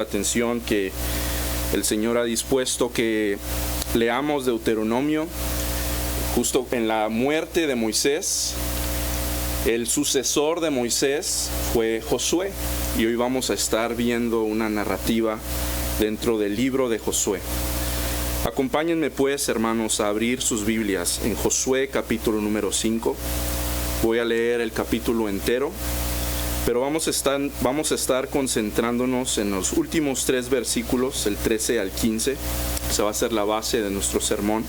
Atención que el Señor ha dispuesto que leamos Deuteronomio. Justo en la muerte de Moisés, el sucesor de Moisés fue Josué, y hoy vamos a estar viendo una narrativa dentro del libro de Josué. Acompáñenme pues, hermanos, a abrir sus Biblias en Josué capítulo número 5. Voy a leer el capítulo entero, pero vamos a estar concentrándonos en los últimos 3 versículos, el 13 al 15. Esa va a ser la base de nuestro sermón.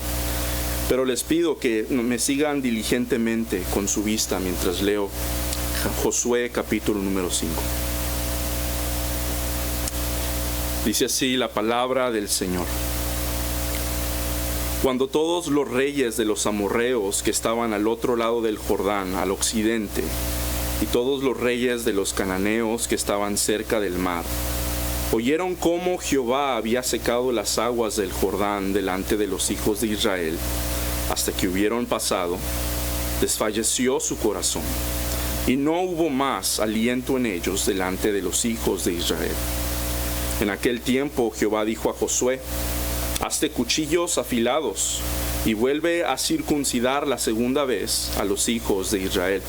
Pero les pido que me sigan diligentemente con su vista mientras leo Josué capítulo número 5. Dice así la palabra del Señor. Cuando todos los reyes de los amorreos que estaban al otro lado del Jordán, al occidente, y todos los reyes de los cananeos que estaban cerca del mar, oyeron cómo Jehová había secado las aguas del Jordán delante de los hijos de Israel, hasta que hubieron pasado, desfalleció su corazón, y no hubo más aliento en ellos delante de los hijos de Israel. En aquel tiempo Jehová dijo a Josué: hazte cuchillos afilados, y vuelve a circuncidar la segunda vez a los hijos de Israel.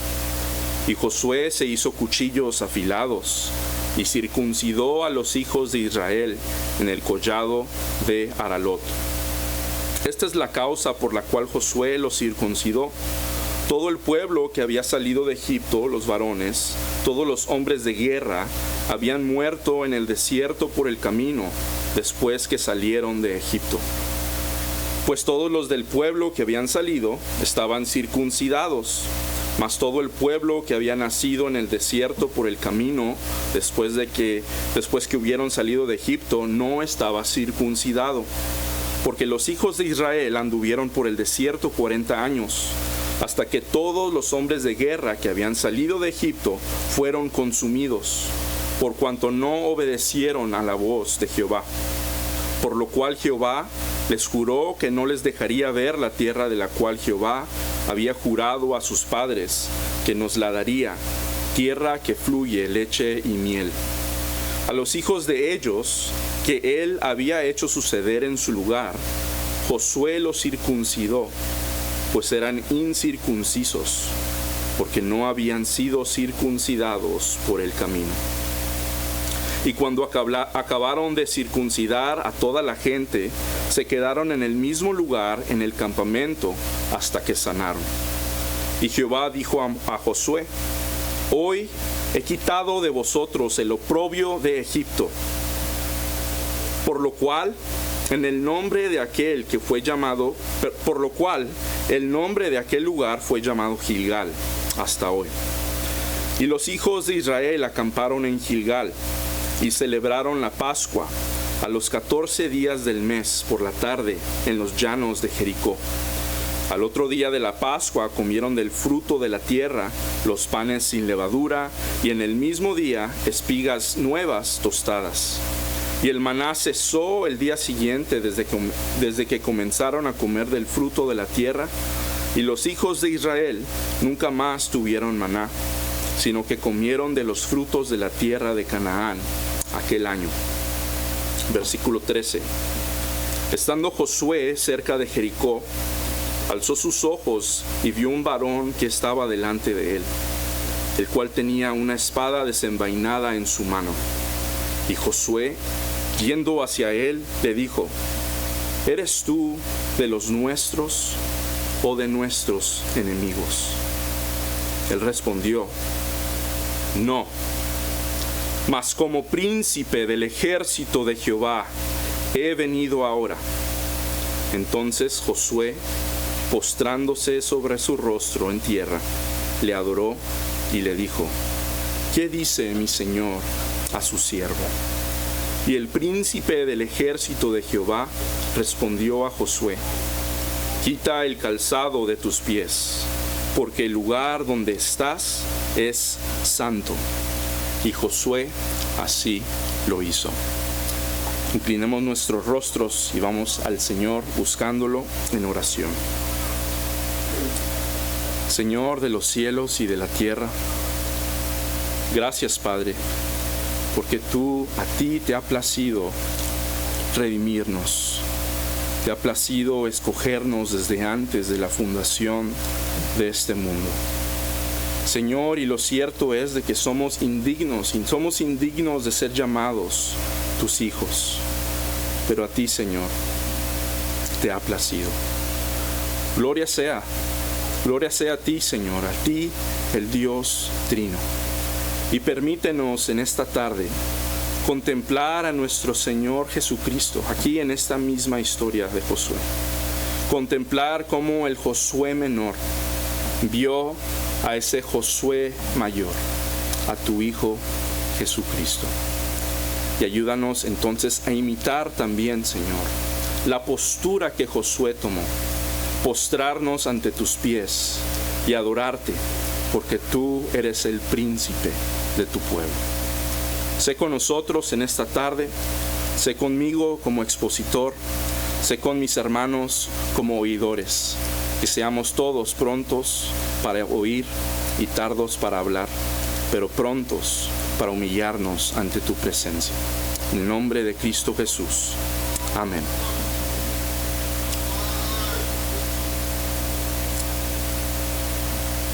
Y Josué se hizo cuchillos afilados, y circuncidó a los hijos de Israel en el collado de Aralot. Esta es la causa por la cual Josué los circuncidó. Todo el pueblo que había salido de Egipto, los varones, todos los hombres de guerra, habían muerto en el desierto por el camino, después que salieron de Egipto. Pues todos los del pueblo que habían salido estaban circuncidados, mas todo el pueblo que había nacido en el desierto por el camino, después que hubieron salido de Egipto, no estaba circuncidado. Porque los hijos de Israel anduvieron por el desierto 40 años, hasta que todos los hombres de guerra que habían salido de Egipto fueron consumidos, por cuanto no obedecieron a la voz de Jehová. Por lo cual Jehová les juró que no les dejaría ver la tierra de la cual Jehová había jurado a sus padres que nos la daría, tierra que fluye leche y miel. A los hijos de ellos, que él había hecho suceder en su lugar, Josué los circuncidó, pues eran incircuncisos, porque no habían sido circuncidados por el camino. Y cuando acabaron de circuncidar a toda la gente, se quedaron en el mismo lugar en el campamento hasta que sanaron. Y Jehová dijo a Josué: hoy he quitado de vosotros el oprobio de Egipto, por lo cual el nombre de aquel lugar fue llamado Gilgal hasta hoy. Y los hijos de Israel acamparon en Gilgal y celebraron la Pascua a los 14 días del mes por la tarde en los llanos de Jericó. Al otro día de la Pascua comieron del fruto de la tierra, los panes sin levadura, y en el mismo día espigas nuevas tostadas. Y el maná cesó el día siguiente desde que comenzaron a comer del fruto de la tierra, y los hijos de Israel nunca más tuvieron maná, sino que comieron de los frutos de la tierra de Canaán aquel año. Versículo 13. Estando Josué cerca de Jericó, alzó sus ojos y vio un varón que estaba delante de él, el cual tenía una espada desenvainada en su mano. Y Josué, yendo hacia él, le dijo: ¿eres tú de los nuestros o de nuestros enemigos? Él respondió: no, mas como príncipe del ejército de Jehová he venido ahora. Entonces Josué, postrándose sobre su rostro en tierra, le adoró y le dijo: ¿qué dice mi señor a su siervo? Y el príncipe del ejército de Jehová respondió a Josué: quita el calzado de tus pies, porque el lugar donde estás es santo. Y Josué así lo hizo. Inclinemos nuestros rostros y vamos al Señor buscándolo en oración. Señor de los cielos y de la tierra, gracias, Padre, porque a ti te ha placido redimirnos. Te ha placido escogernos desde antes de la fundación de este mundo. Señor, y lo cierto es de que somos indignos de ser llamados tus hijos. Pero a ti, Señor, te ha placido. Gloria sea a ti, Señor, a ti, el Dios Trino. Y permítenos en esta tarde contemplar a nuestro Señor Jesucristo, aquí en esta misma historia de Josué. Contemplar cómo el Josué menor vio a ese Josué mayor, a tu Hijo Jesucristo. Y ayúdanos entonces a imitar también, Señor, la postura que Josué tomó, postrarnos ante tus pies y adorarte, porque tú eres el príncipe de tu pueblo. Sé con nosotros en esta tarde, sé conmigo como expositor, sé con mis hermanos como oidores, que seamos todos prontos para oír y tardos para hablar, pero prontos para humillarnos ante tu presencia. En el nombre de Cristo Jesús. Amén.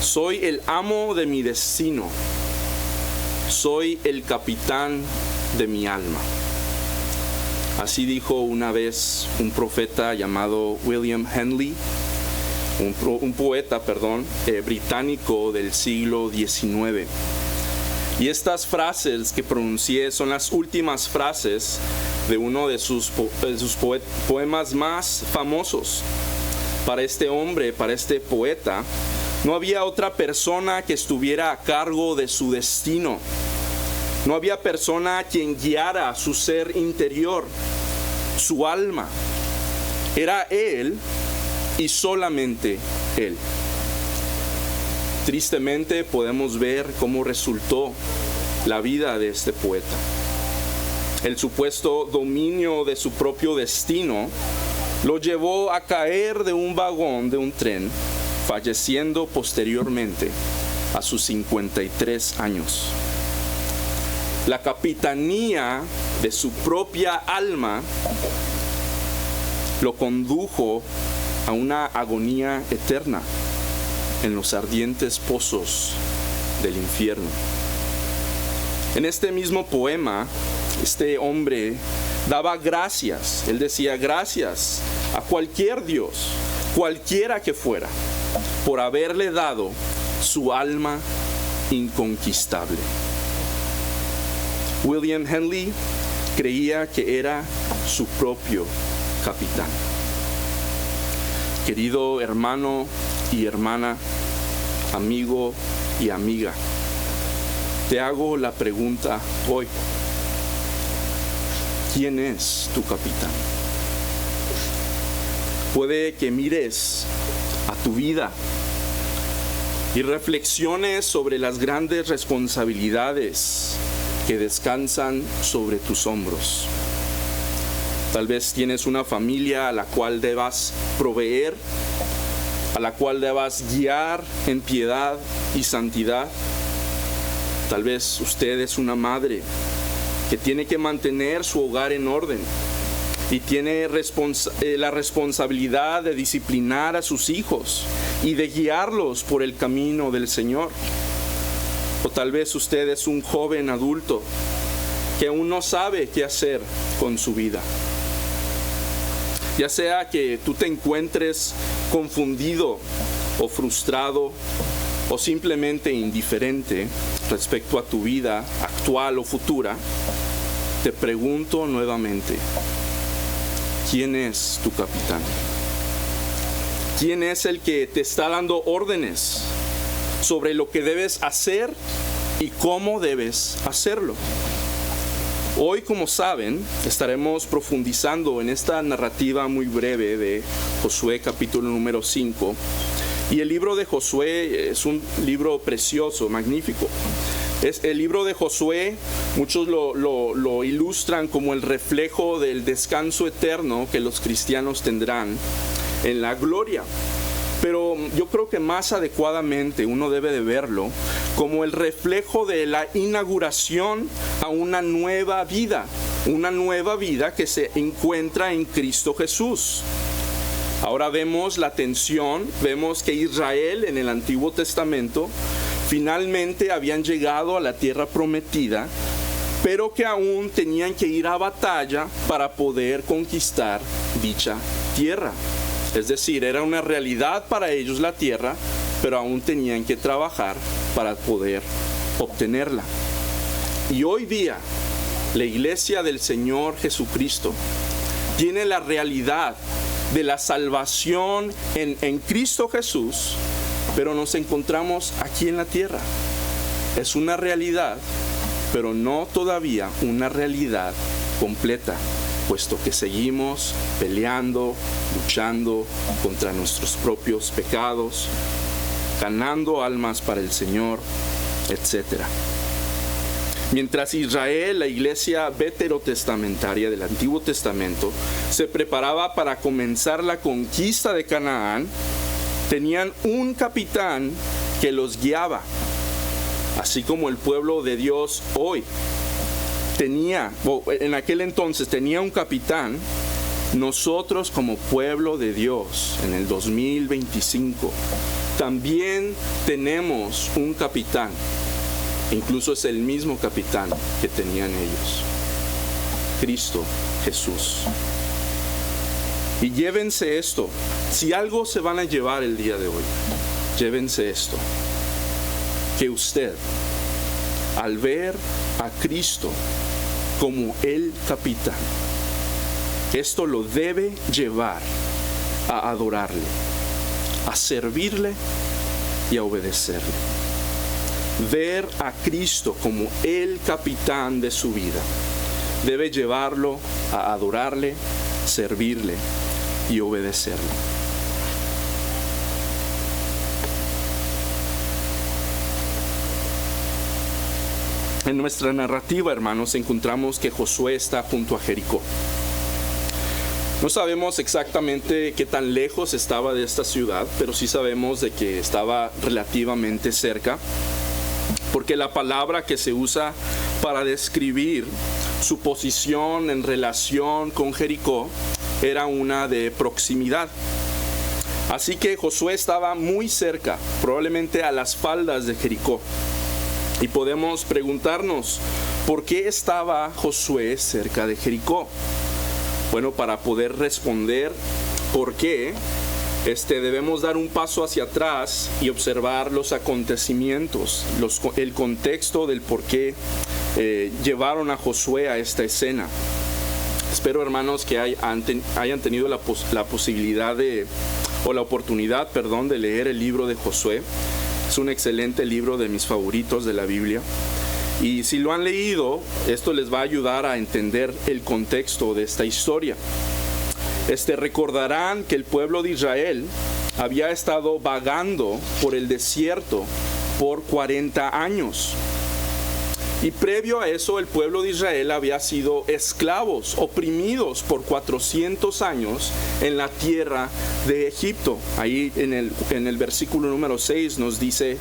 Soy el amo de mi destino. Soy el capitán de mi alma. Así dijo una vez un profeta llamado William Henley, un poeta británico del siglo XIX. Y estas frases que pronuncié son las últimas frases de uno de sus poemas más famosos. Para este hombre, para este poeta, no había otra persona que estuviera a cargo de su destino. No había persona quien guiara su ser interior, su alma. Era él y solamente él. Tristemente podemos ver cómo resultó la vida de este poeta. El supuesto dominio de su propio destino lo llevó a caer de un vagón de un tren, falleciendo posteriormente a sus 53 años. La capitanía de su propia alma lo condujo a una agonía eterna en los ardientes pozos del infierno. En este mismo poema, este hombre daba gracias. Él decía gracias a cualquier Dios, cualquiera que fuera, por haberle dado su alma inconquistable. William Henley creía que era su propio capitán. Querido hermano y hermana, amigo y amiga, te hago la pregunta hoy: ¿quién es tu capitán? Puede que mires a tu vida y reflexiones sobre las grandes responsabilidades que descansan sobre tus hombros. Tal vez tienes una familia a la cual debas proveer, a la cual debas guiar en piedad y santidad. Tal vez usted es una madre que tiene que mantener su hogar en orden y tiene la responsabilidad de disciplinar a sus hijos y de guiarlos por el camino del Señor. O tal vez usted es un joven adulto que aún no sabe qué hacer con su vida. Ya sea que tú te encuentres confundido o frustrado o simplemente indiferente respecto a tu vida actual o futura, te pregunto nuevamente: ¿quién es tu capitán? ¿Quién es el que te está dando órdenes sobre lo que debes hacer y cómo debes hacerlo? Hoy, como saben, estaremos profundizando en esta narrativa muy breve de Josué capítulo número 5. Y el libro de Josué es un libro precioso, magnífico. Es el libro de Josué, muchos lo ilustran como el reflejo del descanso eterno que los cristianos tendrán en la gloria. Pero yo creo que más adecuadamente uno debe de verlo como el reflejo de la inauguración a una nueva vida que se encuentra en Cristo Jesús. Ahora vemos la tensión, vemos que Israel en el Antiguo Testamento finalmente habían llegado a la tierra prometida, pero que aún tenían que ir a batalla para poder conquistar dicha tierra. Es decir, era una realidad para ellos la tierra, pero aún tenían que trabajar para poder obtenerla. Y hoy día, la iglesia del Señor Jesucristo tiene la realidad de la salvación en Cristo Jesús, pero nos encontramos aquí en la tierra. Es una realidad, pero no todavía una realidad completa, puesto que seguimos peleando, luchando contra nuestros propios pecados, ganando almas para el Señor, etc. Mientras Israel, la iglesia veterotestamentaria del Antiguo Testamento, se preparaba para comenzar la conquista de Canaán, tenían un capitán que los guiaba, así como el pueblo de Dios hoy en aquel entonces tenía un capitán. Nosotros como pueblo de Dios en el 2025 también tenemos un capitán. Incluso es el mismo capitán que tenían ellos, Cristo Jesús. Y llévense esto, si algo se van a llevar el día de hoy, llévense esto, que usted, al ver a Cristo como el capitán, esto lo debe llevar a adorarle, a servirle y a obedecerle. Ver a Cristo como el capitán de su vida debe llevarlo a adorarle, servirle y obedecerle. En nuestra narrativa, hermanos, encontramos que Josué está junto a Jericó. No sabemos exactamente qué tan lejos estaba de esta ciudad, pero sí sabemos de que estaba relativamente cerca, porque la palabra que se usa para describir su posición en relación con Jericó era una de proximidad. Así que Josué estaba muy cerca, probablemente a las faldas de Jericó. Y podemos preguntarnos, ¿por qué estaba Josué cerca de Jericó? Bueno, para poder responder por qué, debemos dar un paso hacia atrás y observar los acontecimientos, el contexto del por qué llevaron a Josué a esta escena. Espero, hermanos, que hayan tenido la posibilidad o la oportunidad, de leer el libro de Josué. Es un excelente libro, de mis favoritos de la Biblia. Y si lo han leído, esto les va a ayudar a entender el contexto de esta historia. Recordarán que el pueblo de Israel había estado vagando por el desierto por 40 años. Y previo a eso, el pueblo de Israel había sido esclavos, oprimidos por 400 años en la tierra de Egipto. Ahí en el versículo número 6 nos dice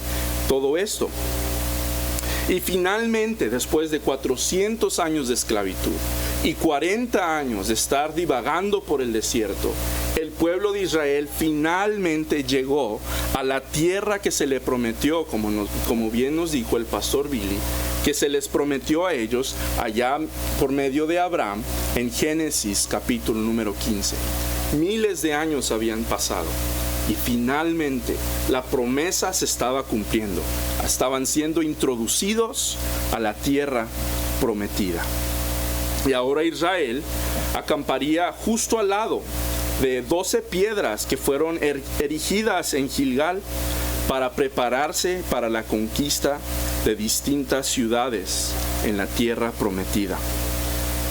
todo esto. Y finalmente, después de 400 años de esclavitud y 40 años de estar divagando por el desierto, el pueblo de Israel finalmente llegó a la tierra que se le prometió, como bien nos dijo el pastor Billy, que se les prometió a ellos allá por medio de Abraham en Génesis capítulo número 15. Miles de años habían pasado y finalmente la promesa se estaba cumpliendo. Estaban siendo introducidos a la tierra prometida. Y ahora Israel acamparía justo al lado de 12 piedras que fueron erigidas en Gilgal para prepararse para la conquista de distintas ciudades en la tierra prometida.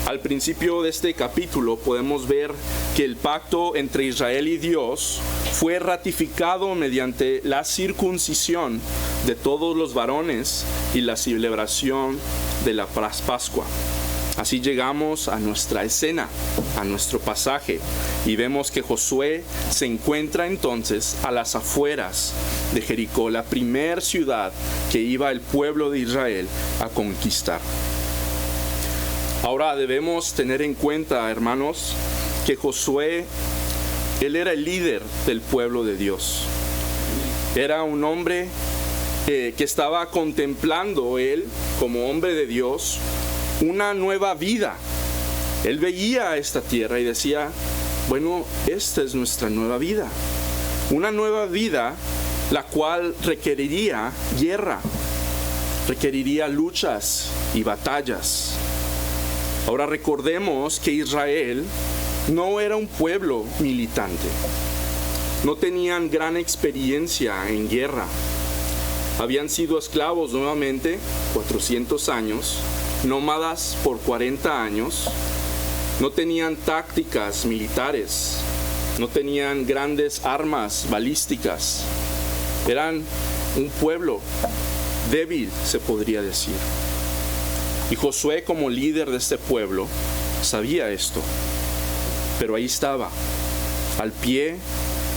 Al principio de este capítulo podemos ver que el pacto entre Israel y Dios fue ratificado mediante la circuncisión de todos los varones y la celebración de la Pascua. Así llegamos a nuestra escena, a nuestro pasaje, y vemos que Josué se encuentra entonces a las afueras de Jericó, la primer ciudad que iba el pueblo de Israel a conquistar. Ahora debemos tener en cuenta, hermanos, que Josué, él era el líder del pueblo de Dios. Era un hombre que estaba contemplando, él como hombre de Dios, una nueva vida. Él veía esta tierra y decía, bueno, esta es nuestra nueva vida. Una nueva vida la cual requeriría guerra, requeriría luchas y batallas. Ahora recordemos que Israel no era un pueblo militante. No tenían gran experiencia en guerra. Habían sido esclavos nuevamente 400 años, nómadas por 40 años. No tenían tácticas militares, no tenían grandes armas balísticas. Eran un pueblo débil, se podría decir. Y Josué, como líder de este pueblo, sabía esto. Pero ahí estaba, al pie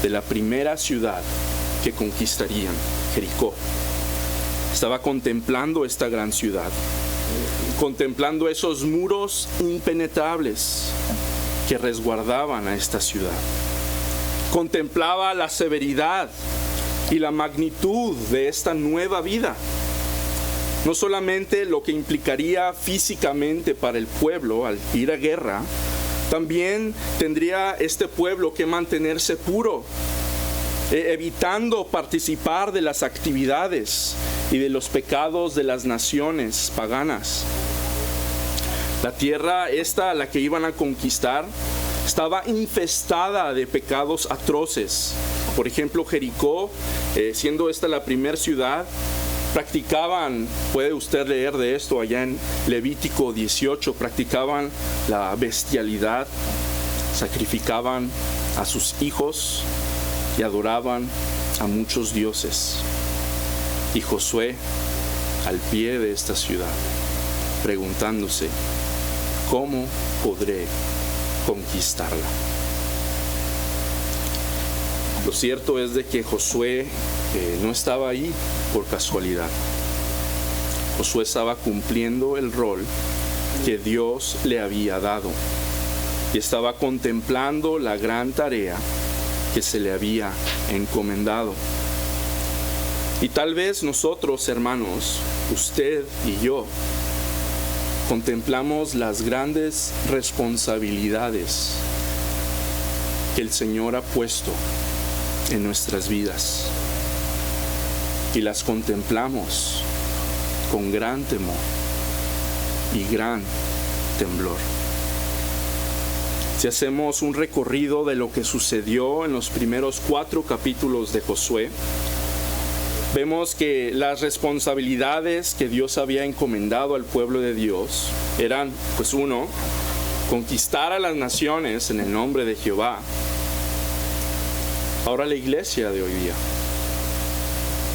de la primera ciudad que conquistarían, Jericó. Estaba contemplando esta gran ciudad, contemplando esos muros impenetrables que resguardaban a esta ciudad. Contemplaba la severidad y la magnitud de esta nueva vida. No solamente lo que implicaría físicamente para el pueblo al ir a guerra, también tendría este pueblo que mantenerse puro, evitando participar de las actividades y de los pecados de las naciones paganas. La tierra esta a la que iban a conquistar estaba infestada de pecados atroces. Por ejemplo, Jericó, siendo esta la primera ciudad, practicaban, puede usted leer de esto allá en Levítico 18, practicaban la bestialidad, sacrificaban a sus hijos y adoraban a muchos dioses. Y Josué, al pie de esta ciudad, preguntándose, ¿cómo podré conquistarla? Lo cierto es de que Josué no estaba ahí por casualidad. Josué estaba cumpliendo el rol que Dios le había dado y estaba contemplando la gran tarea que se le había encomendado. Y tal vez nosotros, hermanos, usted y yo, contemplamos las grandes responsabilidades que el Señor ha puesto en nuestras vidas y las contemplamos con gran temor y gran temblor. Si hacemos un recorrido de lo que sucedió en los primeros 4 capítulos de Josué, vemos que las responsabilidades que Dios había encomendado al pueblo de Dios eran, pues 1, conquistar a las naciones en el nombre de Jehová. Ahora la iglesia de hoy día.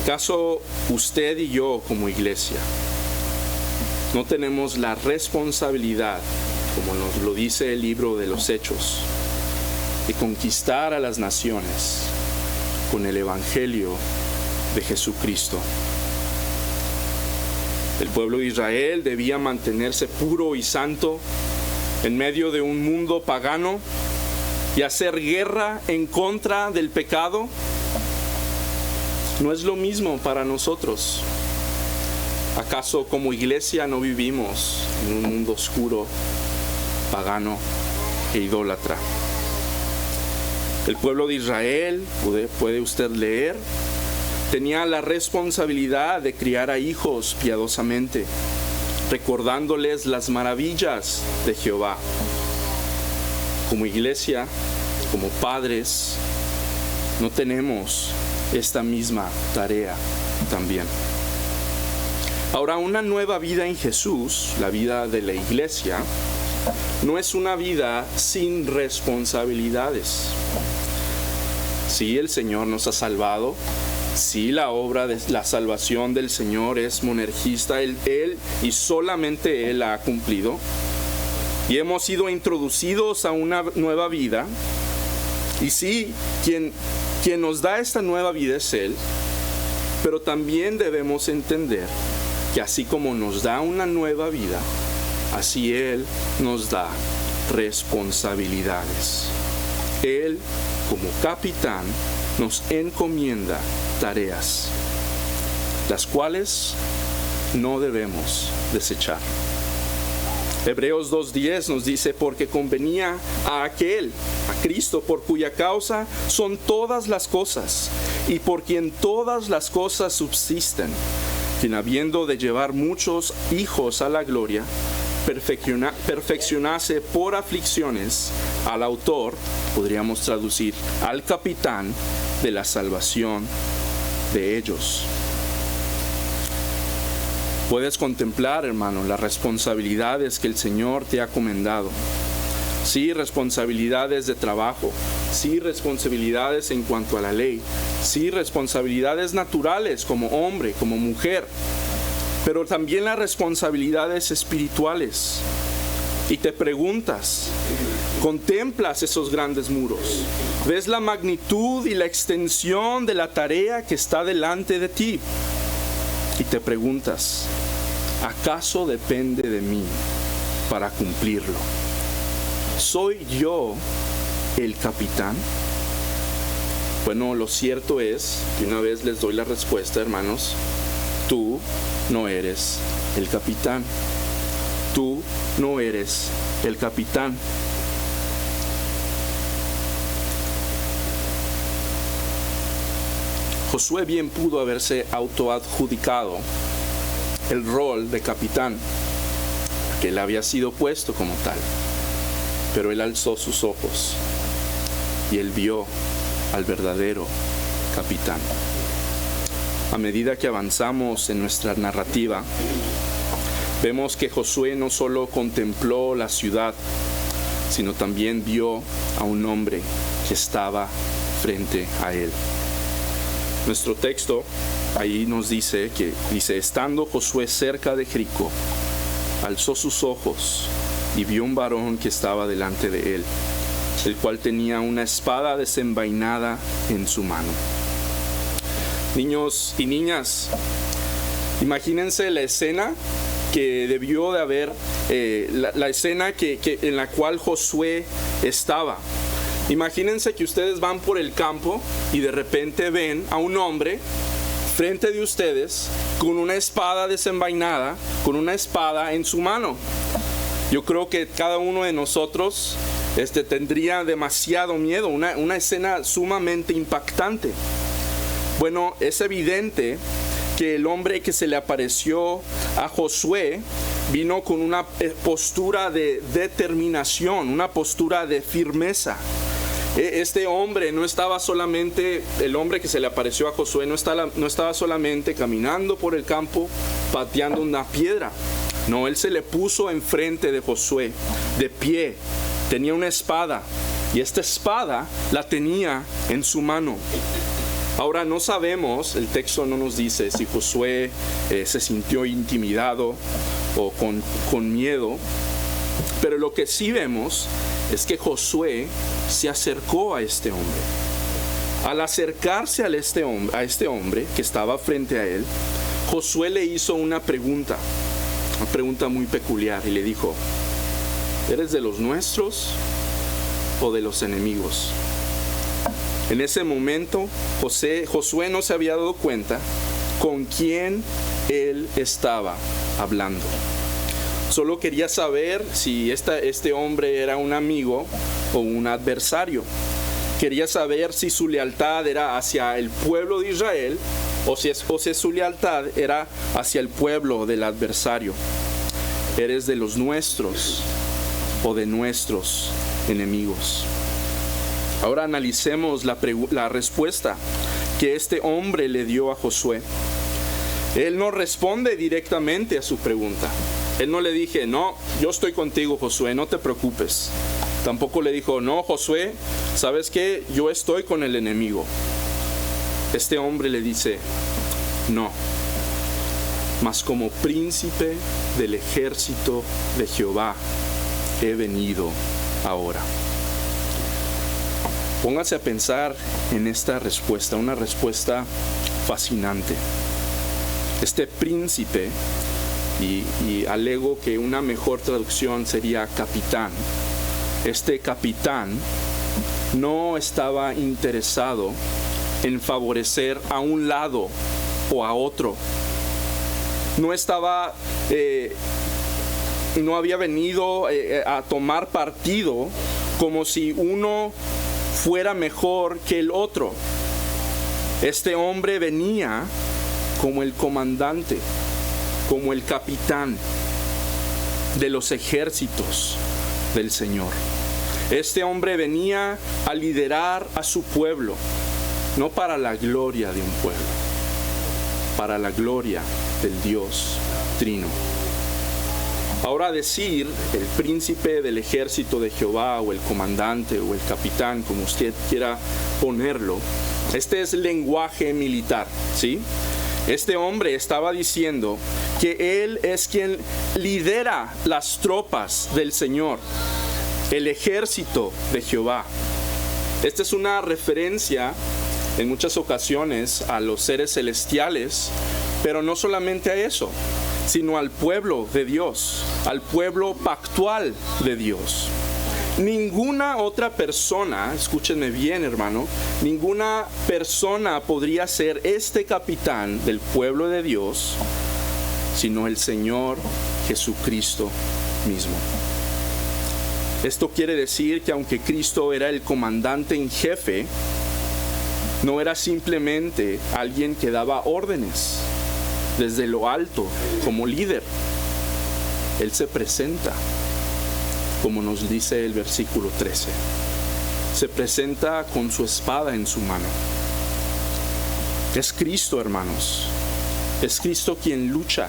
¿Acaso usted y yo como iglesia no tenemos la responsabilidad, como nos lo dice el libro de los Hechos, de conquistar a las naciones con el evangelio de Jesucristo? El pueblo de Israel debía mantenerse puro y santo en medio de un mundo pagano y hacer guerra en contra del pecado. No es lo mismo para nosotros. ¿Acaso como iglesia no vivimos en un mundo oscuro, pagano e idólatra? El pueblo de Israel, puede usted leer, tenía la responsabilidad de criar a hijos piadosamente, recordándoles las maravillas de Jehová. Como iglesia, como padres, no tenemos esta misma tarea también. Ahora, una nueva vida en Jesús, la vida de la iglesia, no es una vida sin responsabilidades. Sí, el Señor nos ha salvado. Sí, la obra de la salvación del Señor es monergista. Él y solamente Él la ha cumplido. y hemos sido introducidos a una nueva vida. Y sí, quien nos da esta nueva vida es Él, pero también debemos entender que así como nos da una nueva vida, así Él nos da responsabilidades. Él, como capitán, nos encomienda tareas, las cuales no debemos desechar. Hebreos 2:10 nos dice: porque convenía a aquel, a Cristo, por cuya causa son todas las cosas, y por quien todas las cosas subsisten, quien habiendo de llevar muchos hijos a la gloria, perfeccionase por aflicciones al autor, podríamos traducir, al capitán de la salvación de ellos. Puedes contemplar, hermano, las responsabilidades que el Señor te ha encomendado. Sí, responsabilidades de trabajo. Sí, responsabilidades en cuanto a la ley. Sí, responsabilidades naturales como hombre, como mujer. Pero también las responsabilidades espirituales. Y te preguntas, contemplas esos grandes muros. Ves la magnitud y la extensión de la tarea que está delante de ti. Y te preguntas, ¿acaso depende de mí para cumplirlo? ¿Soy yo el capitán? Bueno, lo cierto es, y una vez les doy la respuesta, hermanos, tú no eres el capitán. Tú no eres el capitán. Josué bien pudo haberse autoadjudicado el rol de capitán, que él había sido puesto como tal. Pero él alzó sus ojos y él vio al verdadero capitán. A medida que avanzamos en nuestra narrativa, vemos que Josué no solo contempló la ciudad, sino también vio a un hombre que estaba frente a él. Nuestro texto ahí nos dice estando Josué cerca de Jericó, alzó sus ojos y vio un varón que estaba delante de él, el cual tenía una espada desenvainada en su mano. Niños y niñas, imagínense la escena que debió de haber, la escena en la cual Josué estaba. Imagínense que ustedes van por el campo y de repente ven a un hombre frente de ustedes con una espada desenvainada, con una espada en su mano. Yo creo que cada uno de nosotros tendría demasiado miedo, una escena sumamente impactante. Bueno, es evidente que el hombre que se le apareció a Josué vino con una postura de determinación, una postura de firmeza. Este hombre no estaba solamente, el hombre que se le apareció a Josué no estaba solamente caminando por el campo pateando una piedra. No, él se le puso enfrente de Josué, de pie, tenía una espada y esta espada la tenía en su mano. Ahora no sabemos, el texto no nos dice si Josué se sintió intimidado o con miedo, pero lo que sí vemos es que Josué se acercó a este hombre. Al acercarse a este hombre que estaba frente a él, Josué le hizo una pregunta muy peculiar y le dijo: ¿eres de los nuestros o de los enemigos? En ese momento, Josué no se había dado cuenta con quién él estaba hablando. Solo quería saber si este hombre era un amigo o un adversario. Quería saber si su lealtad era hacia el pueblo de Israel o si su lealtad era hacia el pueblo del adversario. ¿Eres de los nuestros o de nuestros enemigos? Ahora analicemos la respuesta que este hombre le dio a Josué. Él no responde directamente a su pregunta. Él no le dije: no, yo estoy contigo, Josué, no te preocupes. Tampoco le dijo: no, Josué, ¿sabes qué? Yo estoy con el enemigo. Este hombre le dice: no, mas como príncipe del ejército de Jehová, he venido ahora. Póngase a pensar en esta respuesta, una respuesta fascinante. Este príncipe, y alego que una mejor traducción sería capitán, este capitán no estaba interesado en favorecer a un lado o a otro. No había venido a tomar partido como si uno fuera mejor que el otro. Este hombre venía como el comandante, como el capitán de los ejércitos del Señor. Este hombre venía a liderar a su pueblo, no para la gloria de un pueblo, para la gloria del Dios Trino. Ahora decir el príncipe del ejército de Jehová, o el comandante, o el capitán, como usted quiera ponerlo, este es lenguaje militar, ¿sí? Este hombre estaba diciendo que él es quien lidera las tropas del Señor, el ejército de Jehová. Esta es una referencia en muchas ocasiones a los seres celestiales, pero no solamente a eso, sino al pueblo de Dios, al pueblo pactual de Dios. Ninguna otra persona, escúchenme bien, hermano, ninguna persona podría ser este capitán del pueblo de Dios, sino el Señor Jesucristo mismo. Esto quiere decir que aunque Cristo era el comandante en jefe, no era simplemente alguien que daba órdenes desde lo alto como líder. Él se presenta, como nos dice el versículo 13. Se presenta con su espada en su mano. Es Cristo, hermanos. Es Cristo quien lucha,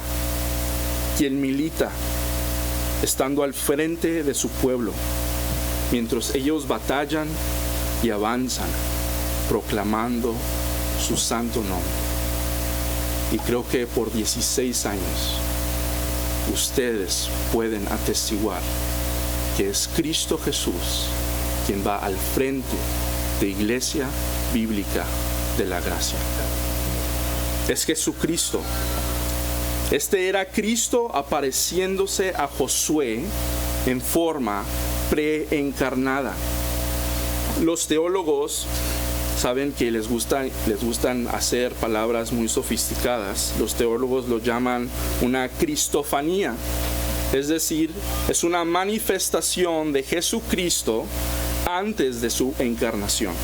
quien milita, estando al frente de su pueblo, mientras ellos batallan y avanzan, proclamando su santo nombre. Y creo que por 16 años ustedes pueden atestiguar que es Cristo Jesús quien va al frente de Iglesia Bíblica de la Gracia. Es Jesucristo. Este era Cristo apareciéndose a Josué en forma preencarnada. Los teólogos saben que les gustan hacer palabras muy sofisticadas. Los teólogos lo llaman una cristofanía. Es decir, es una manifestación de Jesucristo antes de su encarnación.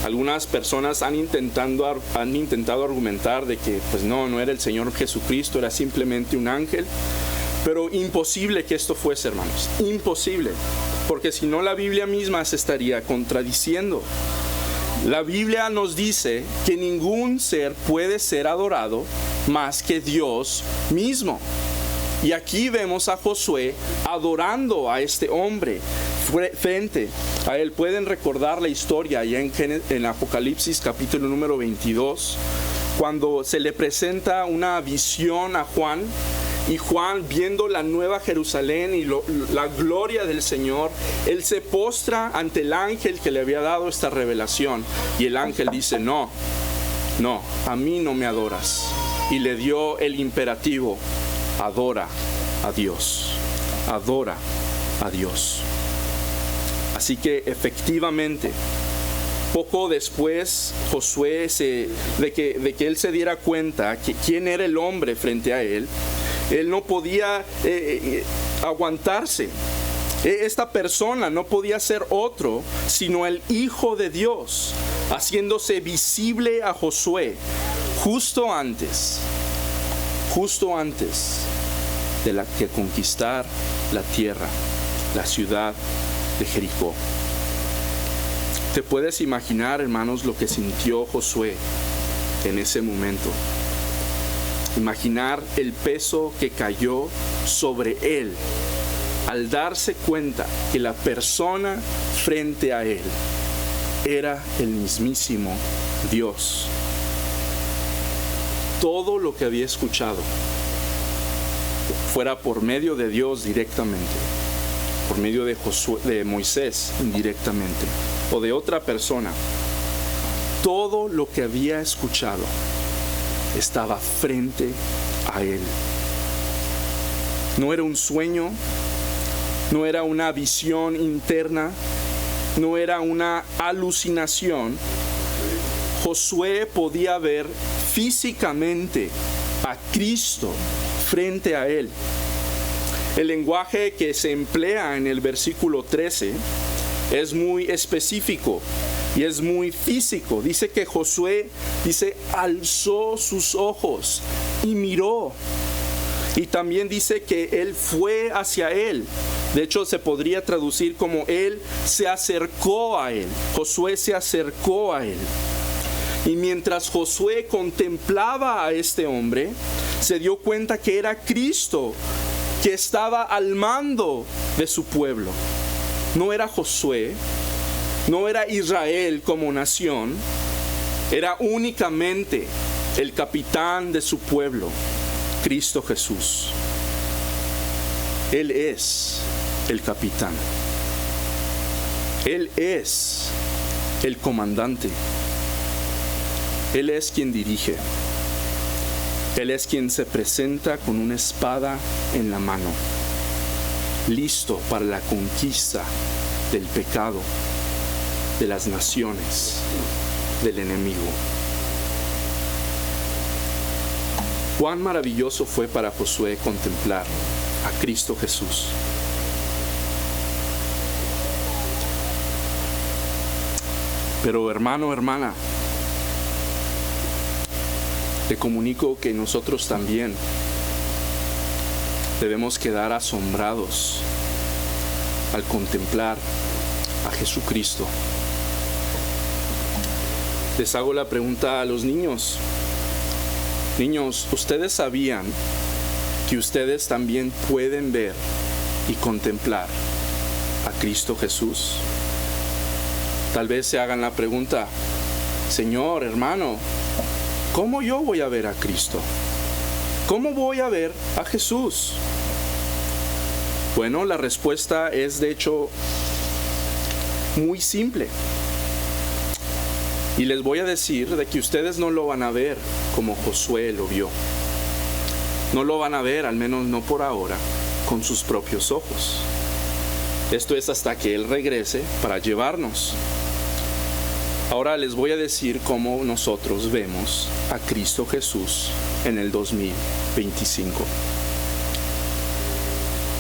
Algunas personas han intentado argumentar de que pues no era el Señor Jesucristo, era simplemente un ángel. Pero imposible que esto fuese, hermanos. Imposible. Porque si no, la Biblia misma se estaría contradiciendo. La Biblia nos dice que ningún ser puede ser adorado más que Dios mismo. Y aquí vemos a Josué adorando a este hombre frente a él. Pueden recordar la historia allá en Apocalipsis capítulo número 22, cuando se le presenta una visión a Juan. Y Juan, viendo la nueva Jerusalén y la gloria del Señor, él se postra ante el ángel que le había dado esta revelación. Y el ángel dice, no, a mí no me adoras. Y le dio el imperativo, adora a Dios, adora a Dios. Así que efectivamente, poco después Josué, de que él se diera cuenta que quién era el hombre frente a él, él no podía aguantarse. Esta persona no podía ser otro sino el Hijo de Dios, haciéndose visible a Josué justo antes de que conquistar la tierra, la ciudad de Jericó. ¿Te puedes imaginar, hermanos, lo que sintió Josué en ese momento? Imaginar el peso que cayó sobre él al darse cuenta que la persona frente a él era el mismísimo Dios. Todo lo que había escuchado fuera por medio de Dios directamente. por medio de Moisés indirectamente, o de otra persona. Todo lo que había escuchado estaba frente a él. No era un sueño, no era una visión interna, no era una alucinación. Josué podía ver físicamente a Cristo frente a él. El lenguaje que se emplea en el versículo 13 es muy específico y es muy físico. Dice que Josué, alzó sus ojos y miró. Y también dice que él fue hacia él. De hecho, se podría traducir como él se acercó a él. Josué se acercó a él. Y mientras Josué contemplaba a este hombre, se dio cuenta que era Cristo que estaba al mando de su pueblo. No era Josué, no era Israel como nación, era únicamente el capitán de su pueblo, Cristo Jesús. Él es el capitán. Él es el comandante. Él es quien dirige. Él es quien se presenta con una espada en la mano, listo para la conquista del pecado, de las naciones, del enemigo. Cuán maravilloso fue para Josué contemplar a Cristo Jesús. Pero hermano, hermana, te comunico que nosotros también debemos quedar asombrados al contemplar a Jesucristo. Les hago la pregunta a los niños. Niños, ¿ustedes sabían que ustedes también pueden ver y contemplar a Cristo Jesús? Tal vez se hagan la pregunta: Señor, hermano, ¿cómo yo voy a ver a Cristo? ¿Cómo voy a ver a Jesús? Bueno, la respuesta es de hecho muy simple. Y les voy a decir de que ustedes no lo van a ver como Josué lo vio. No lo van a ver, al menos no por ahora, con sus propios ojos. Esto es hasta que Él regrese para llevarnos. Ahora les voy a decir cómo nosotros vemos a Cristo Jesús en el 2025.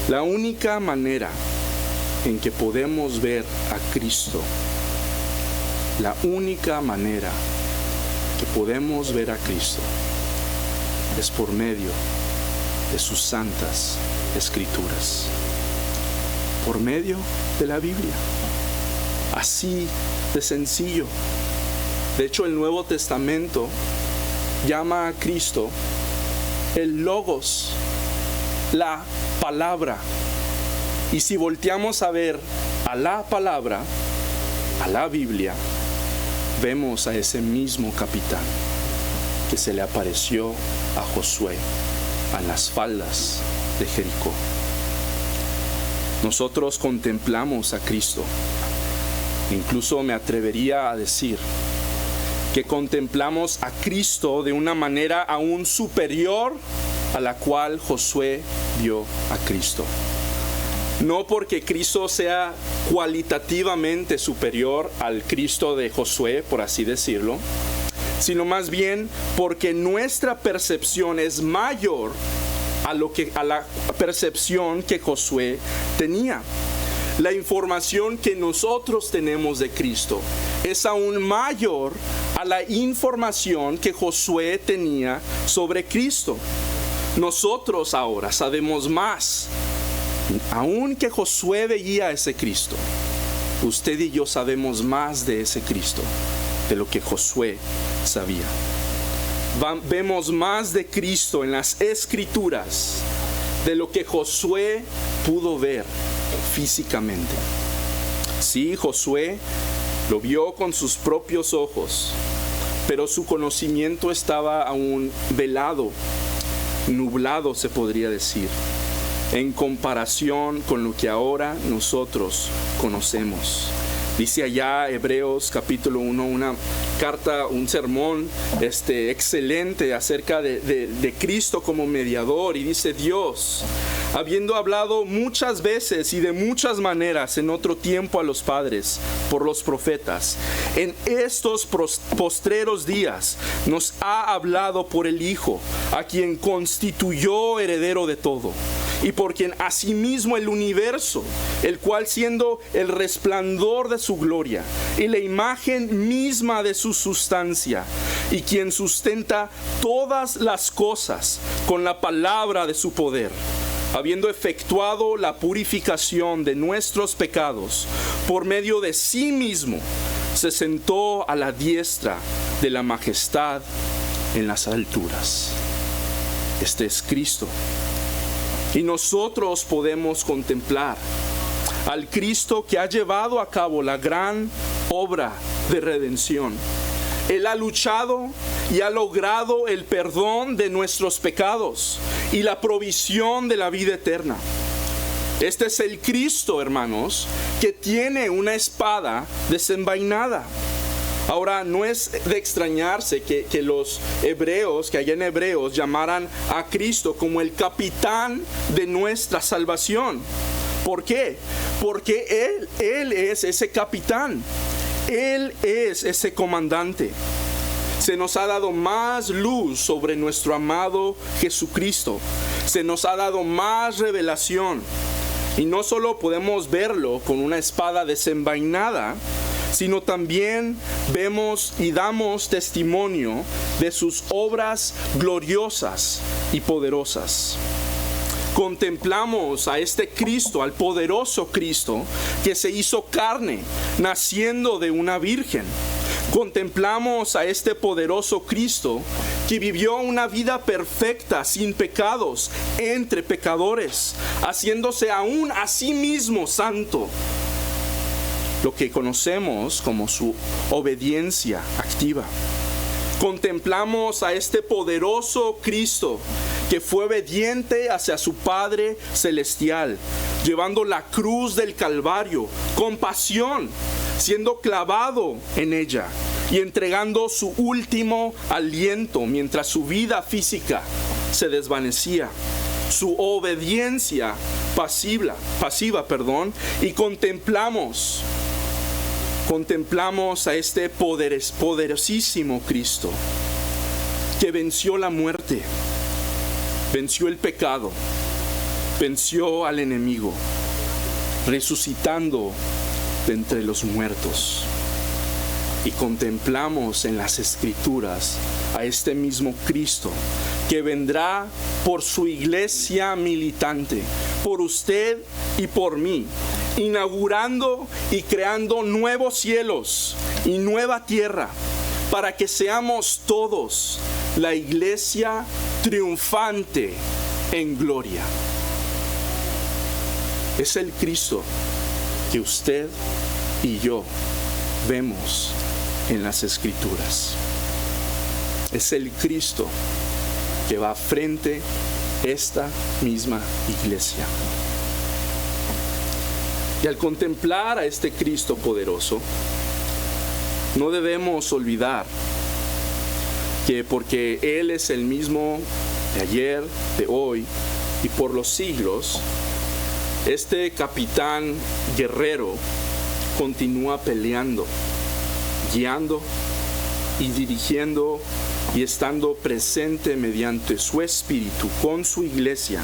La única manera en que podemos ver a Cristo, la única manera que podemos ver a Cristo es por medio de sus santas escrituras, por medio de la Biblia. Así de sencillo. De hecho, el Nuevo Testamento llama a Cristo el Logos, la palabra. Y si volteamos a ver a la palabra, a la Biblia, vemos a ese mismo capitán que se le apareció a Josué a las faldas de Jericó. Nosotros contemplamos a Cristo. Incluso me atrevería a decir que contemplamos a Cristo de una manera aún superior a la cual Josué vio a Cristo. No porque Cristo sea cualitativamente superior al Cristo de Josué, por así decirlo, sino más bien porque nuestra percepción es mayor a la percepción que Josué tenía. La información que nosotros tenemos de Cristo es aún mayor a la información que Josué tenía sobre Cristo. Nosotros ahora sabemos más. Aun que Josué veía a ese Cristo, usted y yo sabemos más de ese Cristo de lo que Josué sabía. Vemos más de Cristo en las Escrituras de lo que Josué pudo ver físicamente. Sí, Josué lo vio con sus propios ojos, pero su conocimiento estaba aún velado, nublado se podría decir, en comparación con lo que ahora nosotros conocemos. Dice allá Hebreos capítulo 1, una carta, un sermón excelente acerca de Cristo como mediador. Y dice: Dios, habiendo hablado muchas veces y de muchas maneras en otro tiempo a los padres por los profetas, en estos postreros días nos ha hablado por el Hijo, a quien constituyó heredero de todo, y por quien asimismo el universo, el cual siendo el resplandor de su gloria y la imagen misma de su sustancia, y quien sustenta todas las cosas con la palabra de su poder, habiendo efectuado la purificación de nuestros pecados por medio de sí mismo, se sentó a la diestra de la majestad en las alturas. Este es Cristo. Y nosotros podemos contemplar al Cristo que ha llevado a cabo la gran obra de redención. Él ha luchado y ha logrado el perdón de nuestros pecados y la provisión de la vida eterna. Este es el Cristo, hermanos, que tiene una espada desenvainada. Ahora, no es de extrañarse que los hebreos, que allá en Hebreos, llamaran a Cristo como el capitán de nuestra salvación. ¿Por qué? Porque Él es ese capitán. Él es ese comandante. Se nos ha dado más luz sobre nuestro amado Jesucristo. Se nos ha dado más revelación. Y no solo podemos verlo con una espada desenvainada, sino también vemos y damos testimonio de sus obras gloriosas y poderosas. Contemplamos a este Cristo, al poderoso Cristo, que se hizo carne, naciendo de una virgen. Contemplamos a este poderoso Cristo que vivió una vida perfecta, sin pecados, entre pecadores, haciéndose aún a sí mismo santo. Lo que conocemos como su obediencia activa. Contemplamos a este poderoso Cristo que fue obediente hacia su Padre Celestial, llevando la cruz del Calvario con pasión, siendo clavado en ella y entregando su último aliento mientras su vida física se desvanecía. Su obediencia pasiva, y contemplamos a este poderosísimo Cristo que venció la muerte, venció el pecado, venció al enemigo, resucitando de entre los muertos. Y contemplamos en las Escrituras a este mismo Cristo que vendrá por su iglesia militante, por usted y por mí, inaugurando y creando nuevos cielos y nueva tierra, para que seamos todos la iglesia triunfante en gloria. Es el Cristo que usted y yo vemos en las Escrituras. Es el Cristo que va frente a esta misma iglesia. Y al contemplar a este Cristo poderoso, no debemos olvidar que porque Él es el mismo de ayer, de hoy y por los siglos, este capitán guerrero continúa peleando, guiando y dirigiendo y estando presente mediante su Espíritu con su iglesia,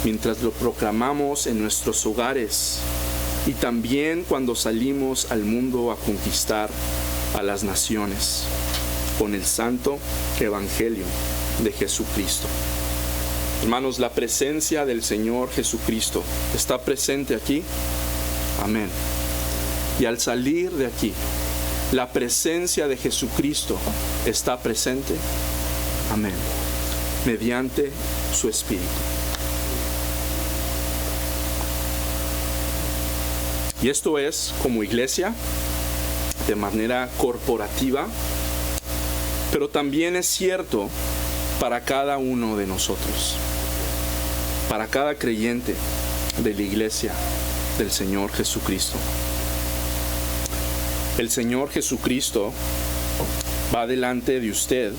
mientras lo proclamamos en nuestros hogares y también cuando salimos al mundo a conquistar a las naciones con el santo evangelio de Jesucristo. Hermanos, la presencia del Señor Jesucristo está presente aquí. Amén. Y al salir de aquí, la presencia de Jesucristo está presente. Amén. Mediante su Espíritu. Y esto es como iglesia, de manera corporativa, pero también es cierto para cada uno de nosotros. para cada creyente de la iglesia del Señor Jesucristo. El Señor Jesucristo va delante de usted,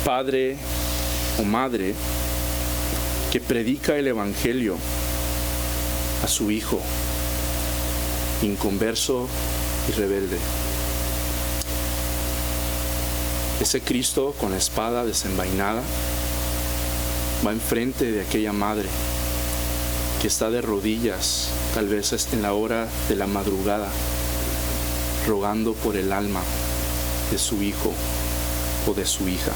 padre o madre, que predica el Evangelio a su hijo, inconverso y rebelde. Ese Cristo con espada desenvainada va enfrente de aquella madre que está de rodillas, tal vez en la hora de la madrugada, rogando por el alma de su hijo o de su hija.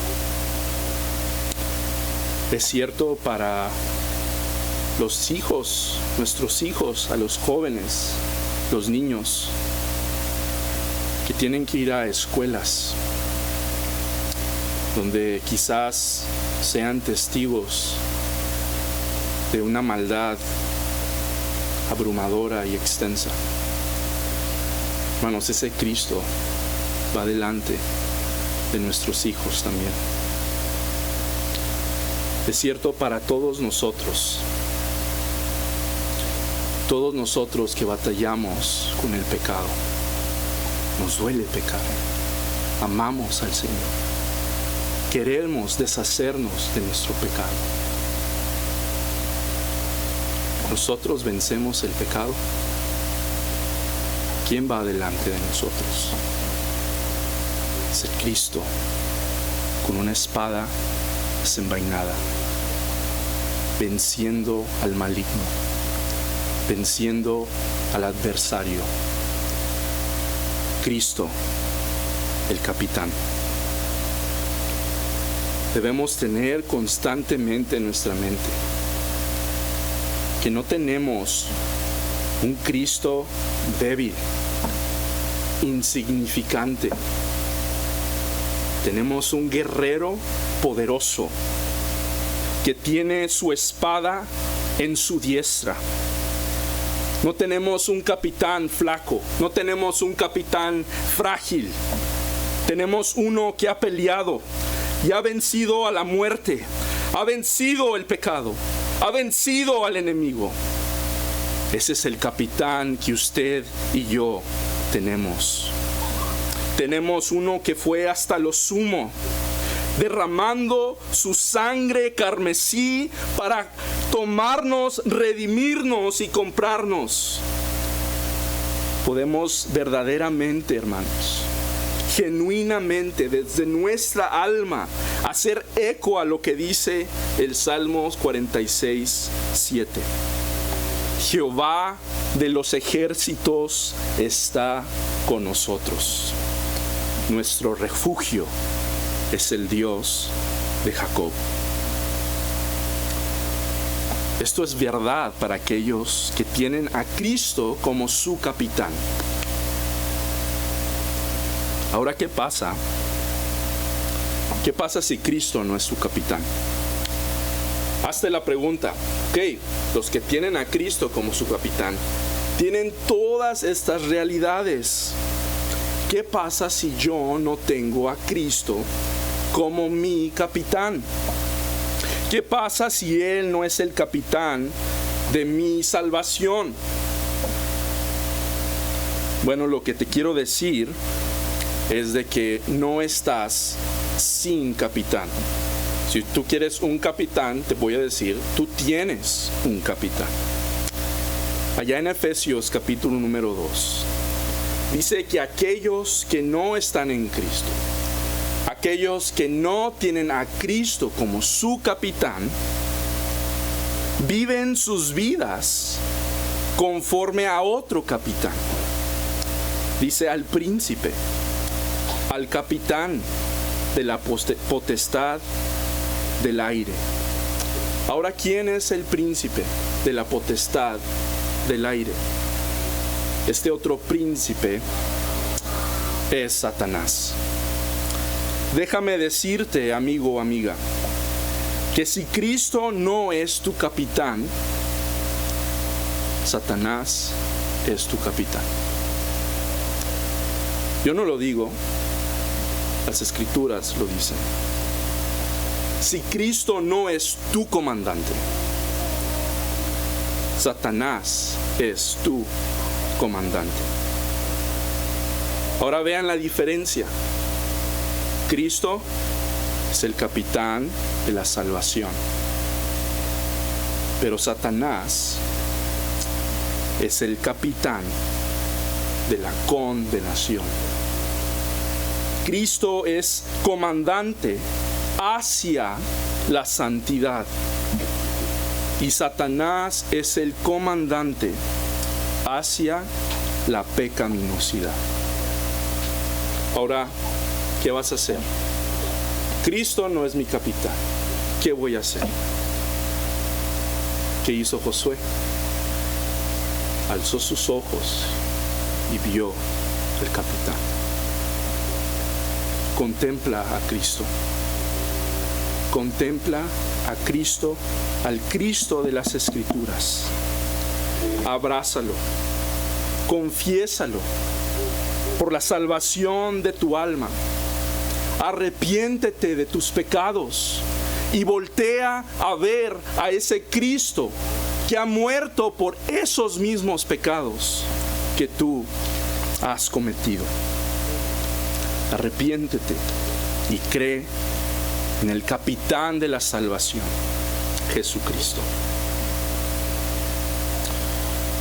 Es cierto para los hijos, nuestros hijos, a los jóvenes, los niños, que tienen que ir a escuelas donde quizás sean testigos de una maldad abrumadora y extensa. Hermanos, ese Cristo va delante de nuestros hijos también. Es cierto para todos nosotros que batallamos con el pecado. Nos duele pecar, amamos al Señor, queremos deshacernos de nuestro pecado. Nosotros vencemos el pecado. ¿Quién va delante de nosotros? Es el Cristo con una espada desenvainada, venciendo al maligno, venciendo al adversario. Cristo, el capitán. Debemos tener constantemente en nuestra mente que no tenemos un Cristo débil, insignificante. Tenemos un guerrero poderoso que tiene su espada en su diestra. No tenemos un capitán flaco, no tenemos un capitán frágil. Tenemos uno que ha peleado y ha vencido a la muerte, ha vencido el pecado, ha vencido al enemigo. Ese es el capitán que usted y yo tenemos. Tenemos uno que fue hasta lo sumo, derramando su sangre carmesí para tomarnos, redimirnos y comprarnos. Podemos verdaderamente, hermanos, genuinamente, desde nuestra alma, hacer eco a lo que dice el Salmos 46:7. Jehová de los ejércitos está con nosotros. Nuestro refugio es el Dios de Jacob. Esto es verdad para aquellos que tienen a Cristo como su capitán. Ahora, ¿qué pasa? ¿Qué pasa si Cristo no es su capitán? Hazte la pregunta, los que tienen a Cristo como su capitán, tienen todas estas realidades. ¿Qué pasa si yo no tengo a Cristo como mi capitán? ¿Qué pasa si Él no es el capitán de mi salvación? Bueno, lo que te quiero decir es de que no estás sin capitán. Si tú quieres un capitán, te voy a decir, tú tienes un capitán. Allá en Efesios capítulo número 2, dice que aquellos que no están en Cristo, aquellos que no tienen a Cristo como su capitán, viven sus vidas conforme a otro capitán. Dice al príncipe, al capitán de la potestad del aire. Ahora, ¿quién es el príncipe de la potestad del aire? Este otro príncipe es Satanás. Déjame decirte, amigo o amiga, que si Cristo no es tu capitán, Satanás es tu capitán. Yo no lo digo, las Escrituras lo dicen. Si Cristo no es tu comandante, Satanás es tu comandante. Ahora vean la diferencia. Cristo es el capitán de la salvación, pero Satanás es el capitán de la condenación. Cristo es comandante hacia la santidad y Satanás es el comandante hacia la pecaminosidad. Ahora, ¿qué vas a hacer? Cristo no es mi capitán. ¿Qué voy a hacer? ¿Qué hizo Josué? Alzó sus ojos y vio el capitán. Contempla a Cristo. Contempla a Cristo, al Cristo de las Escrituras. Abrázalo. Confiésalo por la salvación de tu alma. Arrepiéntete de tus pecados y voltea a ver a ese Cristo que ha muerto por esos mismos pecados que tú has cometido. Arrepiéntete y cree en el capitán de la salvación, Jesucristo.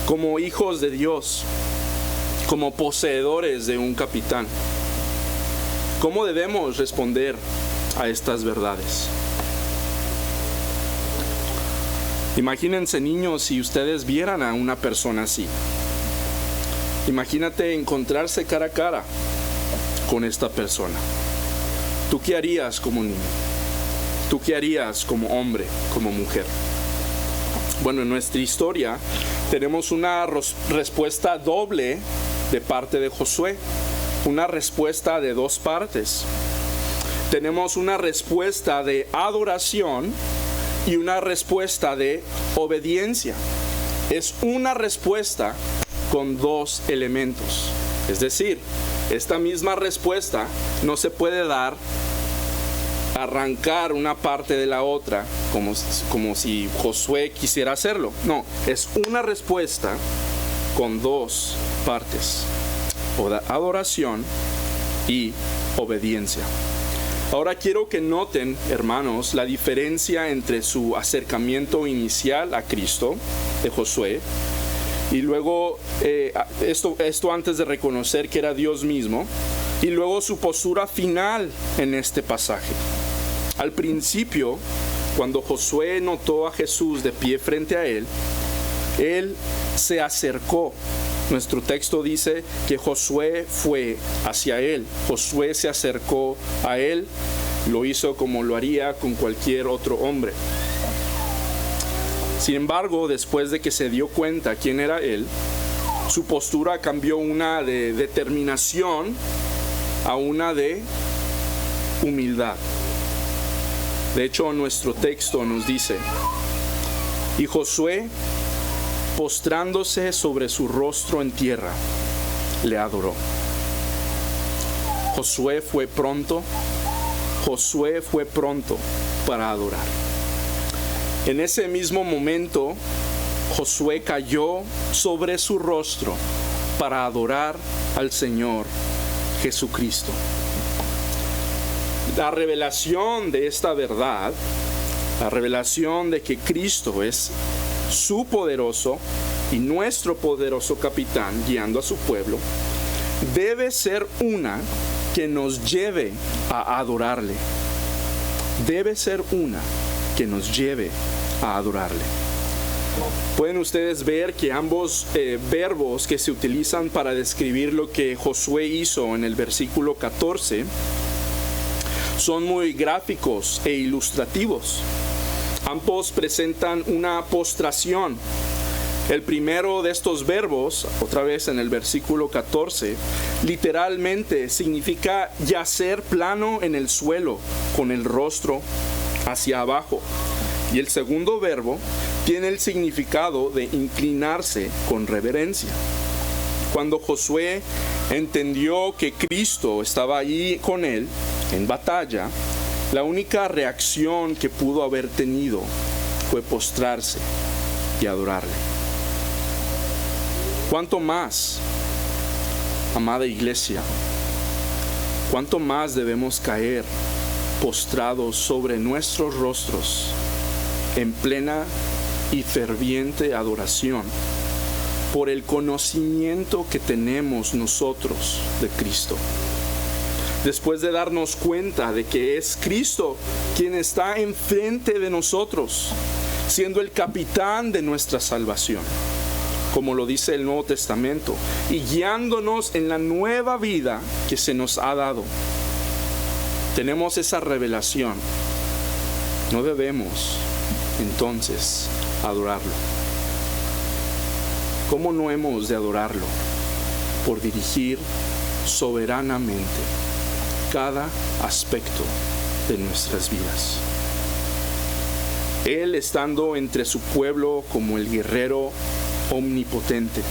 Como hijos de Dios, como poseedores de un capitán, ¿cómo debemos responder a estas verdades? Imagínense, niños, si ustedes vieran a una persona así. Imagínate encontrarse cara a cara con esta persona. ¿Tú qué harías como niño? ¿Tú qué harías como hombre, como mujer? Bueno, en nuestra historia tenemos una respuesta doble de parte de Josué. Una respuesta de dos partes. Tenemos una respuesta de adoración y una respuesta de obediencia. Es una respuesta con dos elementos. Es decir, esta misma respuesta no se puede dar, arrancar una parte de la otra como si Josué quisiera hacerlo. No, es una respuesta con dos partes: adoración y obediencia. Ahora quiero que noten, hermanos, la diferencia entre su acercamiento inicial a Cristo de Josué y luego esto antes de reconocer que era Dios mismo, y luego su postura final en este pasaje. Al principio, cuando Josué notó a Jesús de pie frente a él se acercó. Nuestro texto dice que Josué fue hacia él. Josué se acercó a él, lo hizo como lo haría con cualquier otro hombre. Sin embargo, después de que se dio cuenta quién era él, su postura cambió una de determinación a una de humildad. De hecho, nuestro texto nos dice: y Josué, postrándose sobre su rostro en tierra, le adoró. Josué fue pronto para adorar. En ese mismo momento, Josué cayó sobre su rostro para adorar al Señor Jesucristo. La revelación de esta verdad, la revelación de que Cristo es su poderoso y nuestro poderoso capitán guiando a su pueblo, debe ser una que nos lleve a adorarle. Debe ser una que nos lleve a adorarle. Pueden ustedes ver que ambos verbos que se utilizan para describir lo que Josué hizo en el versículo 14 son muy gráficos e ilustrativos. Ambos presentan una postración. El primero de estos verbos, otra vez en el versículo 14, literalmente significa yacer plano en el suelo, con el rostro hacia abajo. Y el segundo verbo tiene el significado de inclinarse con reverencia. Cuando Josué entendió que Cristo estaba allí con él en batalla, la única reacción que pudo haber tenido fue postrarse y adorarle. ¿Cuánto más, amada iglesia, cuánto más debemos caer postrados sobre nuestros rostros en plena y ferviente adoración por el conocimiento que tenemos nosotros de Cristo? Después de darnos cuenta de que es Cristo quien está enfrente de nosotros, siendo el capitán de nuestra salvación, como lo dice el Nuevo Testamento, y guiándonos en la nueva vida que se nos ha dado. Tenemos esa revelación. No debemos entonces adorarlo. ¿Cómo no hemos de adorarlo? Por dirigir soberanamente cada aspecto de nuestras vidas. Él estando entre su pueblo como el guerrero omnipotente,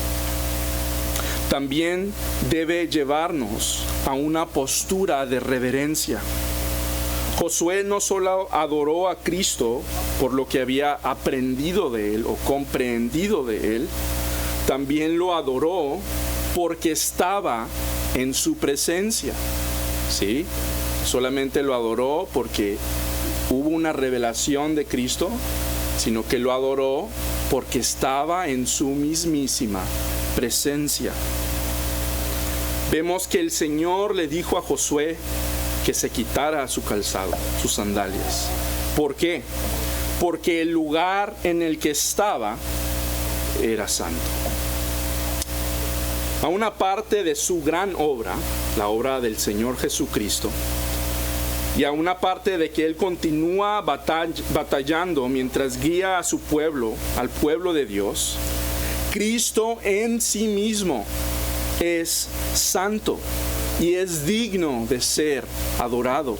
también debe llevarnos a una postura de reverencia. Josué no solo adoró a Cristo por lo que había aprendido de Él o comprendido de Él, también lo adoró porque estaba en su presencia. ¿Sí? Solamente lo adoró porque hubo una revelación de Cristo, sino que lo adoró porque estaba en su mismísima presencia. Vemos que el Señor le dijo a Josué que se quitara su calzado, sus sandalias. ¿Por qué? Porque el lugar en el que estaba era santo. A una parte de su gran obra, la obra del Señor Jesucristo, y a una parte de que Él continúa batallando mientras guía a su pueblo, al pueblo de Dios, Cristo en sí mismo es santo y es digno de ser adorado.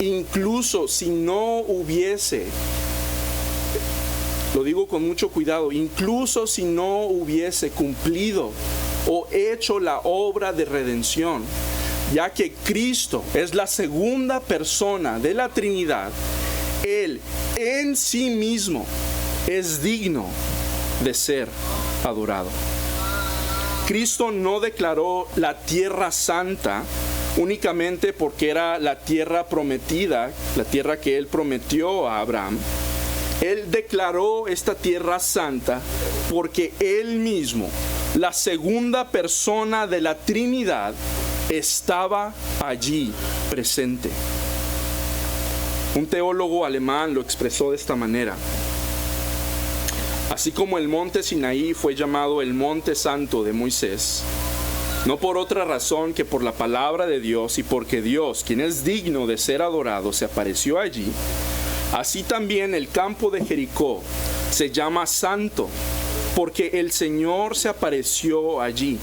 Incluso si no hubiese, lo digo con mucho cuidado, incluso si no hubiese cumplido o hecho la obra de redención, ya que Cristo es la segunda persona de la Trinidad, Él en sí mismo es digno de ser adorado. Cristo no declaró la tierra santa únicamente porque era la tierra prometida, la tierra que Él prometió a Abraham. Él declaró esta tierra santa porque Él mismo, la segunda persona de la Trinidad, estaba allí presente. Un teólogo alemán lo expresó de esta manera: así como el monte Sinaí fue llamado el monte santo de Moisés, no por otra razón que por la palabra de Dios y porque Dios, quien es digno de ser adorado, se apareció allí, así también el campo de Jericó se llama santo, porque el Señor se apareció allí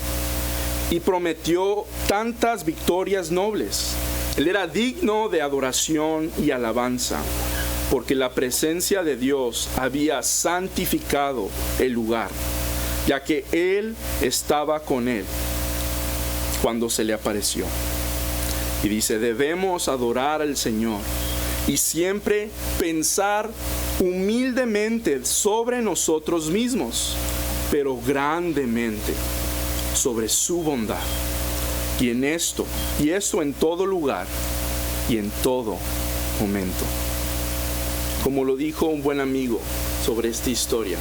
y prometió tantas victorias nobles. Él era digno de adoración y alabanza, porque la presencia de Dios había santificado el lugar, ya que Él estaba con él cuando se le apareció. Y dice, debemos adorar al Señor y siempre pensar humildemente sobre nosotros mismos, pero grandemente sobre su bondad. Y esto en todo lugar y en todo momento. Como lo dijo un buen amigo sobre esta historia,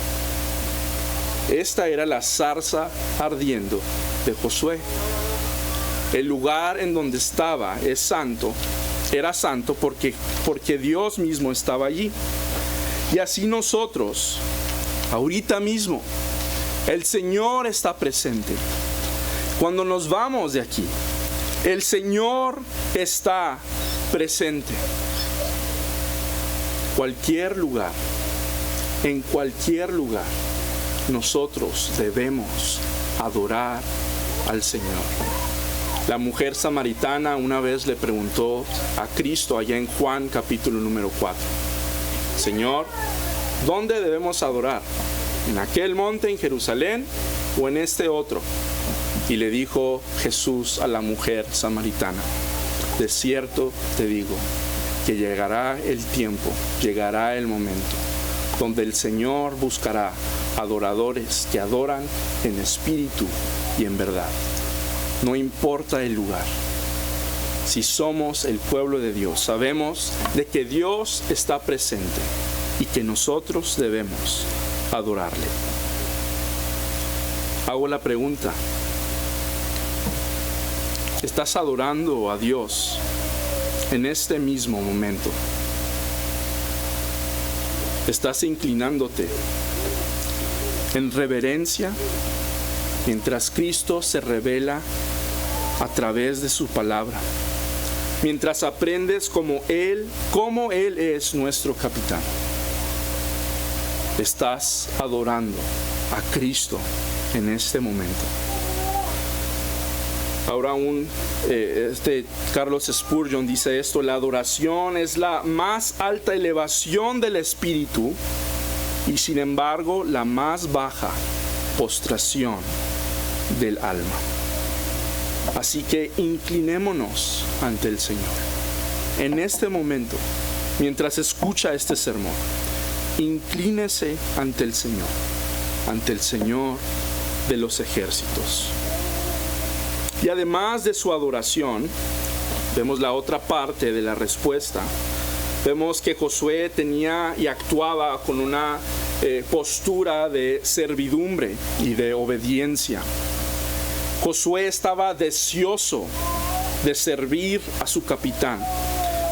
esta era la zarza ardiendo de Josué. El lugar en donde estaba es santo, era santo porque Dios mismo estaba allí. Y así nosotros, ahorita mismo, el Señor está presente. Cuando nos vamos de aquí, el Señor está presente. Cualquier lugar, en cualquier lugar, nosotros debemos adorar al Señor. La mujer samaritana una vez le preguntó a Cristo allá en Juan capítulo número 4, Señor, ¿dónde debemos adorar? ¿En aquel monte en Jerusalén o en este otro? Y le dijo Jesús a la mujer samaritana, de cierto te digo, que llegará el tiempo, llegará el momento, donde el Señor buscará adoradores que adoran en espíritu y en verdad. No importa el lugar. Si somos el pueblo de Dios, sabemos de que Dios está presente y que nosotros debemos adorarle. Hago la pregunta: ¿estás adorando a Dios en este mismo momento? ¿Estás inclinándote en reverencia mientras Cristo se revela a través de su palabra? Mientras aprendes cómo Él es nuestro capitán. ¿Estás adorando a Cristo en este momento? Ahora Carlos Spurgeon dice esto: la adoración es la más alta elevación del espíritu y sin embargo la más baja postración del alma. Así que inclinémonos ante el Señor. En este momento, mientras escucha este sermón, inclínese ante el Señor de los ejércitos. Y además de su adoración, vemos la otra parte de la respuesta. Vemos que Josué tenía y actuaba con una postura de servidumbre y de obediencia. Josué estaba deseoso de servir a su capitán.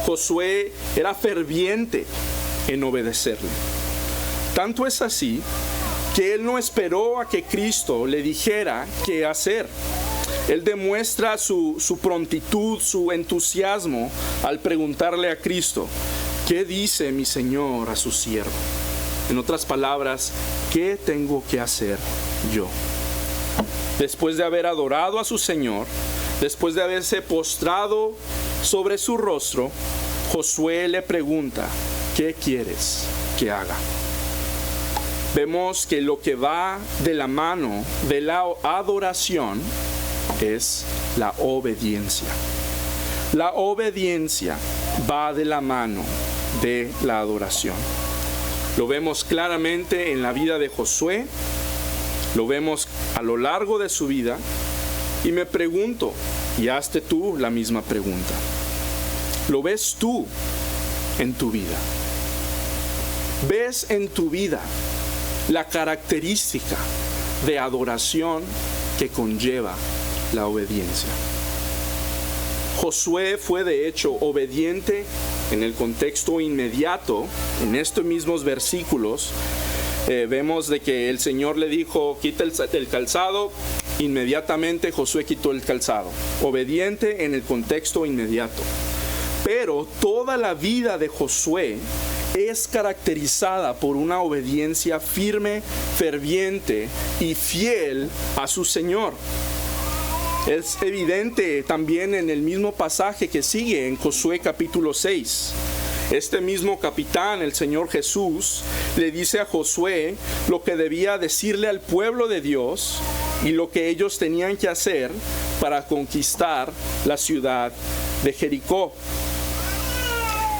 Josué era ferviente en obedecerle. Tanto es así que él no esperó a que Cristo le dijera qué hacer. Él demuestra su prontitud, su entusiasmo al preguntarle a Cristo: ¿qué dice mi Señor a su siervo? En otras palabras, ¿qué tengo que hacer yo? Después de haber adorado a su Señor, después de haberse postrado sobre su rostro, Josué le pregunta: ¿qué quieres que haga? Vemos que lo que va de la mano de la adoración es la obediencia. La obediencia va de la mano de la adoración. Lo vemos claramente en la vida de Josué, lo vemos a lo largo de su vida, y me pregunto, y hazte tú la misma pregunta: ¿lo ves tú en tu vida? ¿Ves en tu vida la característica de adoración que conlleva la obediencia? Josué fue de hecho obediente en el contexto inmediato. En estos mismos versículos vemos de que el Señor le dijo: quita el calzado. Inmediatamente Josué quitó el calzado. Obediente en el contexto inmediato. Pero toda la vida de Josué es caracterizada por una obediencia firme, ferviente y fiel a su Señor. Es evidente también en el mismo pasaje que sigue en Josué capítulo 6. Este mismo capitán, el Señor Jesús, le dice a Josué lo que debía decirle al pueblo de Dios y lo que ellos tenían que hacer para conquistar la ciudad de Jericó.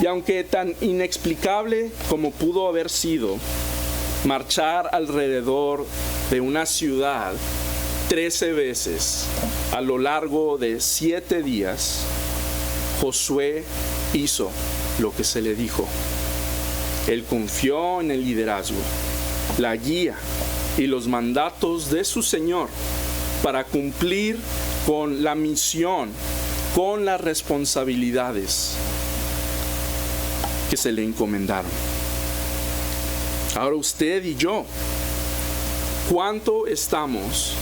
Y aunque tan inexplicable como pudo haber sido marchar alrededor de una ciudad 13 veces a lo largo de 7 días, Josué hizo lo que se le dijo. Él confió en el liderazgo, la guía y los mandatos de su Señor para cumplir con la misión, con las responsabilidades que se le encomendaron. Ahora usted y yo, ¿cuánto estamos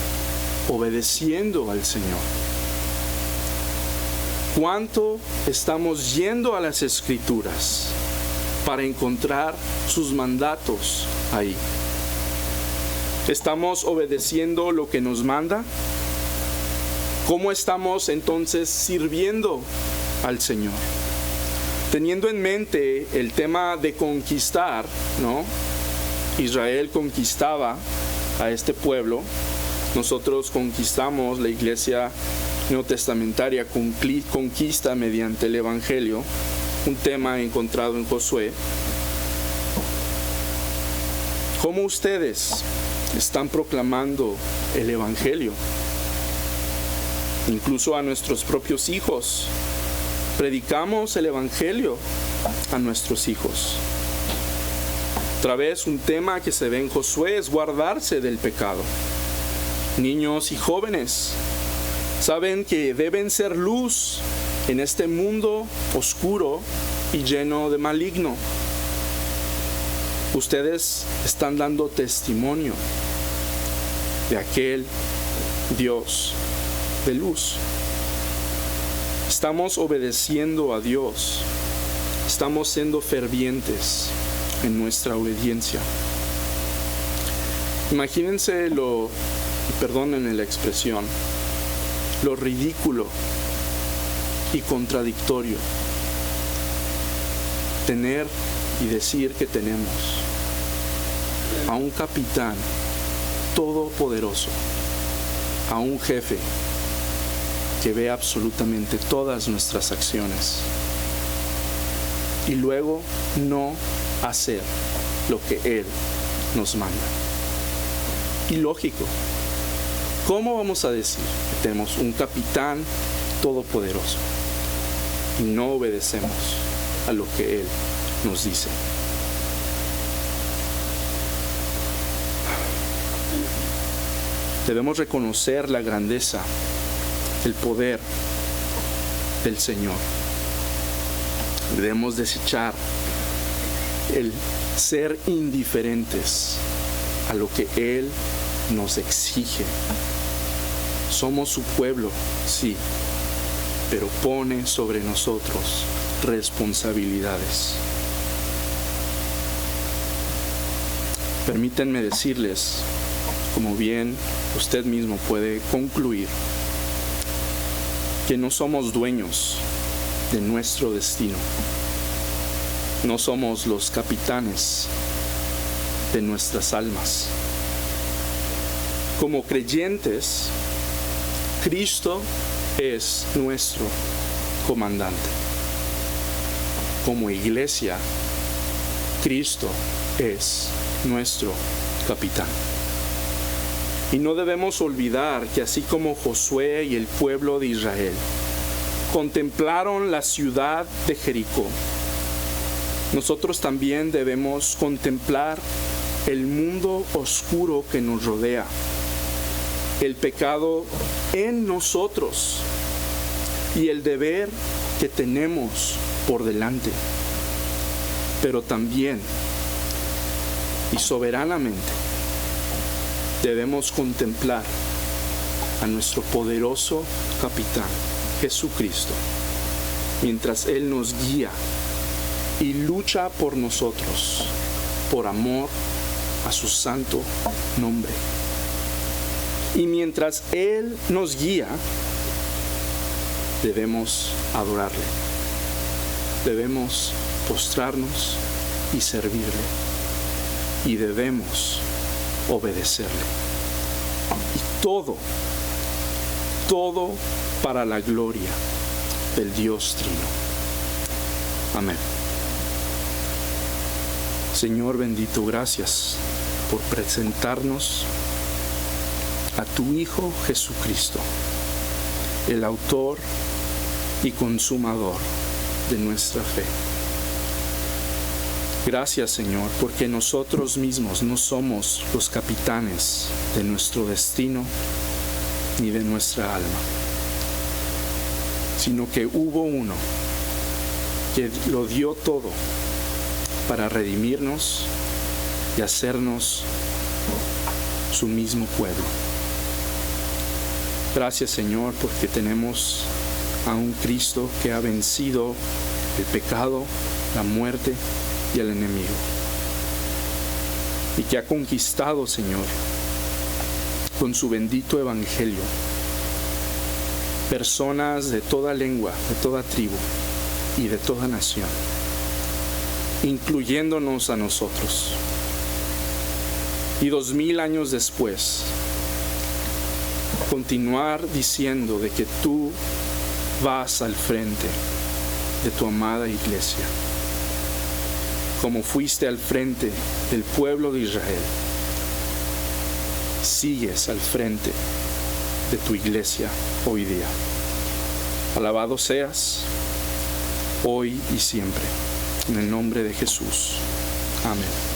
obedeciendo al Señor? ¿Cuánto estamos yendo a las Escrituras para encontrar sus mandatos ahí? ¿Estamos obedeciendo lo que nos manda? ¿Cómo estamos entonces sirviendo al Señor? Teniendo en mente el tema de conquistar, ¿no? Israel conquistaba a este pueblo. Nosotros conquistamos, la iglesia neotestamentaria conquista mediante el Evangelio, un tema encontrado en Josué. ¿Cómo ustedes están proclamando el Evangelio. Incluso a nuestros propios hijos. Predicamos el Evangelio a nuestros hijos. Otra vez, un tema que se ve en Josué es guardarse del pecado. Niños y jóvenes saben que deben ser luz en este mundo oscuro y lleno de maligno. Ustedes están dando testimonio de aquel Dios de luz. Estamos obedeciendo a Dios. Estamos siendo fervientes en nuestra obediencia. Imagínense perdonen la expresión, lo ridículo y contradictorio tener y decir que tenemos a un capitán todopoderoso, a un jefe que ve absolutamente todas nuestras acciones y luego no hacer lo que Él nos manda. Ilógico. ¿Cómo vamos a decir que tenemos un capitán todopoderoso y no obedecemos a lo que Él nos dice? Debemos reconocer la grandeza, el poder del Señor. Debemos desechar el ser indiferentes a lo que Él nos exige. Somos su pueblo, sí, pero pone sobre nosotros responsabilidades. Permítanme decirles, como bien usted mismo puede concluir, que no somos dueños de nuestro destino. No somos los capitanes de nuestras almas. Como creyentes, Cristo es nuestro comandante. Como iglesia, Cristo es nuestro capitán. Y no debemos olvidar que así como Josué y el pueblo de Israel contemplaron la ciudad de Jericó, nosotros también debemos contemplar el mundo oscuro que nos rodea, el pecado en nosotros y el deber que tenemos por delante. Pero también y soberanamente debemos contemplar a nuestro poderoso capitán, Jesucristo, mientras Él nos guía y lucha por nosotros, por amor a su santo nombre. Y mientras Él nos guía, debemos adorarle, debemos postrarnos y servirle, y debemos obedecerle. Y todo para la gloria del Dios Trino. Amén. Señor bendito, gracias por presentarnos a tu Hijo Jesucristo, el autor y consumador de nuestra fe. Gracias, Señor, porque nosotros mismos no somos los capitanes de nuestro destino ni de nuestra alma, sino que hubo uno que lo dio todo para redimirnos y hacernos su mismo pueblo. Gracias, Señor, porque tenemos a un Cristo que ha vencido el pecado, la muerte y el enemigo, y que ha conquistado, Señor, con su bendito evangelio, personas de toda lengua, de toda tribu y de toda nación, incluyéndonos a nosotros. Y 2000 años después, continuar diciendo de que tú vas al frente de tu amada iglesia, como fuiste al frente del pueblo de Israel, sigues al frente de tu iglesia hoy día. Alabado seas hoy y siempre. En el nombre de Jesús. Amén.